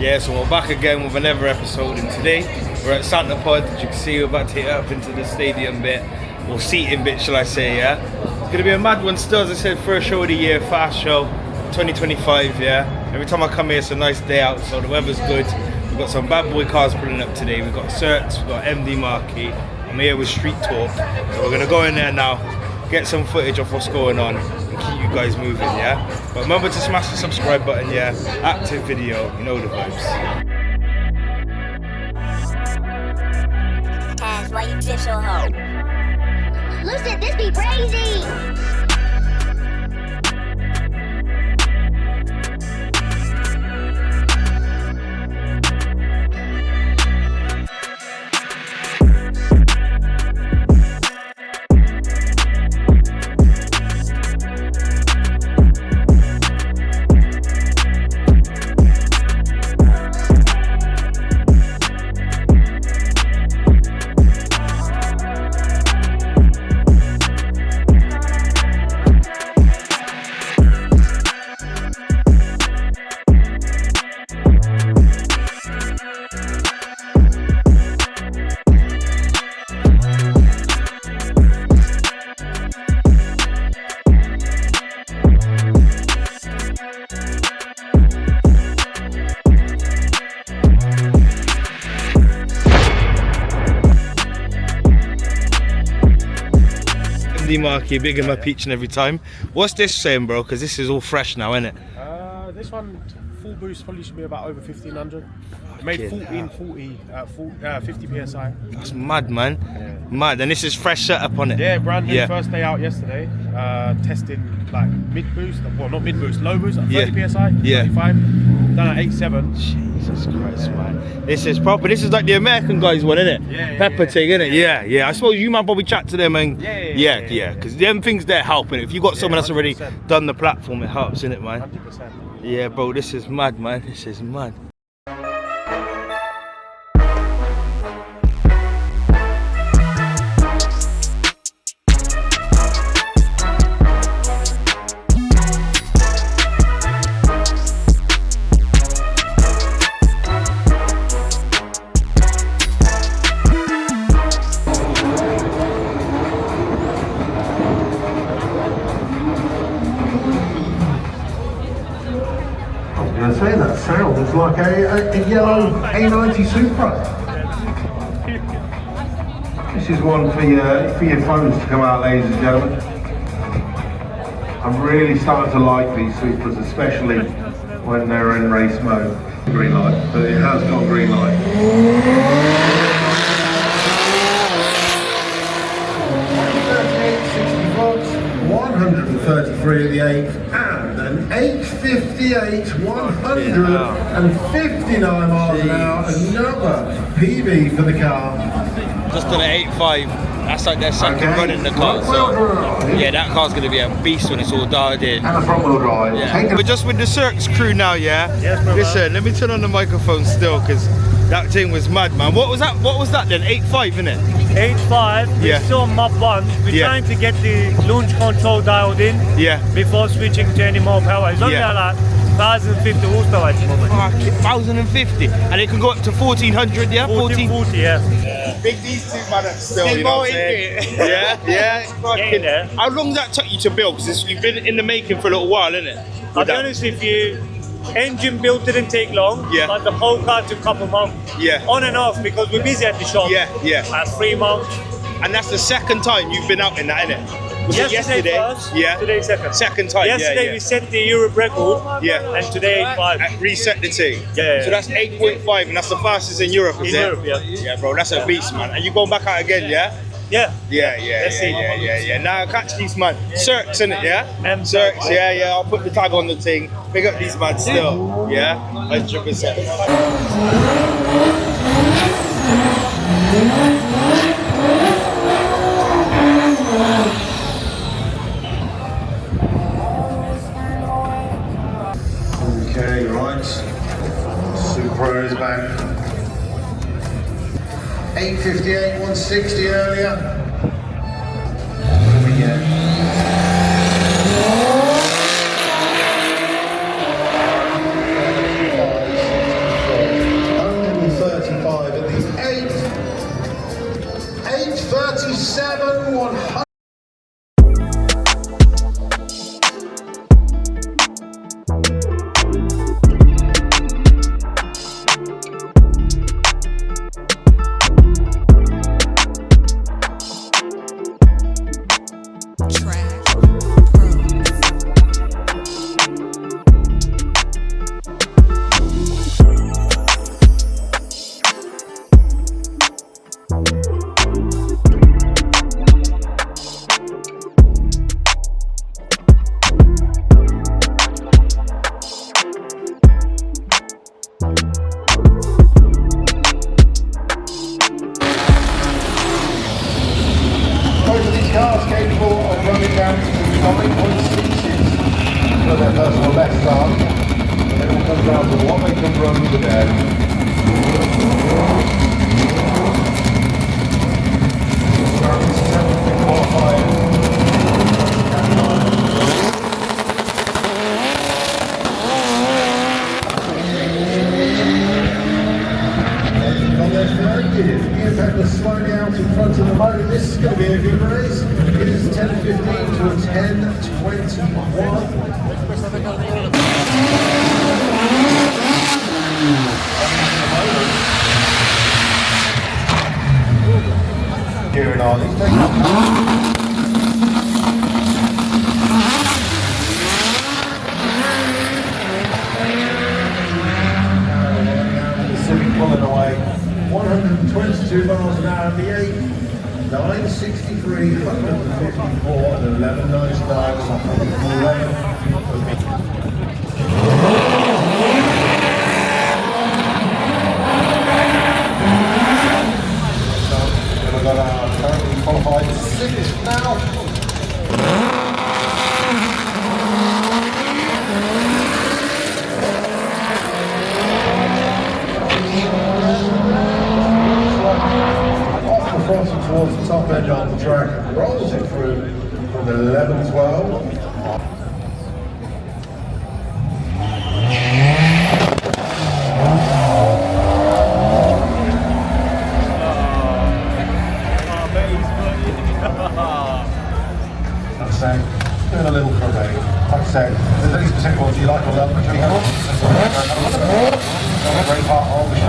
Yeah, so we're back again with another episode, and today we're at Santa Pod. As you can see, we're about to hit up into the stadium bit, or seating bit, shall I say, yeah? It's gonna be a mad one still, as I said, first show of the year, fast show, 2025, yeah? Every time I come here, it's a nice day out, so the weather's good. We've got some bad boy cars pulling up today. We've got Serks, we've got MD Marquee. I'm here with Street Talk, so we're gonna go in there now, get some footage of what's going on, and keep you guys moving, yeah? But remember to smash the subscribe button, yeah? Active video, you know the vibes. Taz, why you drip so hard? Listen, this be crazy! Marquee, big in my peach and every time. What's this saying, bro? Because this is all fresh now, isn't it? This one, full boost, probably should be about over 1500. Made 50 psi. That's mad, man. Yeah. Mad. And this is fresh setup on it. Yeah, brand new. First day out yesterday. Testing like mid boost, well not mid boost, low boost at 30 psi. Yeah. 35. Done at 87. Jesus Christ, man. This is proper. This is like the American guys one, isn't it? Yeah. Pepper thing, isn't it? Yeah. I suppose you might probably chat to them and yeah. Because them things they're helping. If you got someone that's already done the platform, it helps, innit, man? 100%. Yeah, bro. This is mad, man. This is mad. I say that sounds like a yellow A90 Supra. This is one for your phones to come out, ladies and gentlemen. I'm really starting to like these Supras, especially when they're in race mode. Green light, but it has got green light. 133 at the 8th and an 858 159 miles an hour, another PB for the car. Just done an 8.5. That's like their second run in the car. So yeah, that car's gonna be a beast when it's all dialed in. And a front wheel drive. Yeah. We're just with the Serks crew now, yeah? Yes, brother. Listen, let me turn on the microphone still, because that thing was mad, man. What was that then? 8.5, innit? 8.5, we're still on map 1. We're trying to get the launch control dialed in before switching to any more power. It's only like 1,050 horsepower at the moment. 1,050? And it can go up to 1,400, yeah? 1440, yeah. Big these two, man, still, you know what I'm saying? Yeah. Getting there. How long that took you to build? Because you've been in the making for a little while, innit? I'll be honest with you, engine build didn't take long, but the whole car took a couple of months. On and off, because we're busy at the shop. 3 months. And that's the second time you've been out in that, innit? Was it yesterday? First, today second. Second time, Yesterday we set the Europe record, and today 8.5. Reset the thing. Yeah. So that's 8.5, and that's the fastest in Europe, is it? Europe, Yeah, bro, that's a beast, man. And you going back out again, yeah? Yeah. Yeah. Now catch these, man. Serks, innit, yeah? Serks, yeah. I'll put the tag on the thing. Pick up these, man, still. Yeah? 100%. Okay, right. Supra is back. 858, 160 earlier. What do we get? Slowly out in front of the motor. This is going to be a good race. It is 10:15 to 10:21. Gearing on. He's taking pulling away. 122 miles an hour on the 8, 963, 154, and 1199. We've got our currently qualified sixth now. Towards the top edge on the track, rolls it through from 11-12. Like I say, doing a little parade. Like I say, if there's any specific ones you like or love, which we have. Great part of the show.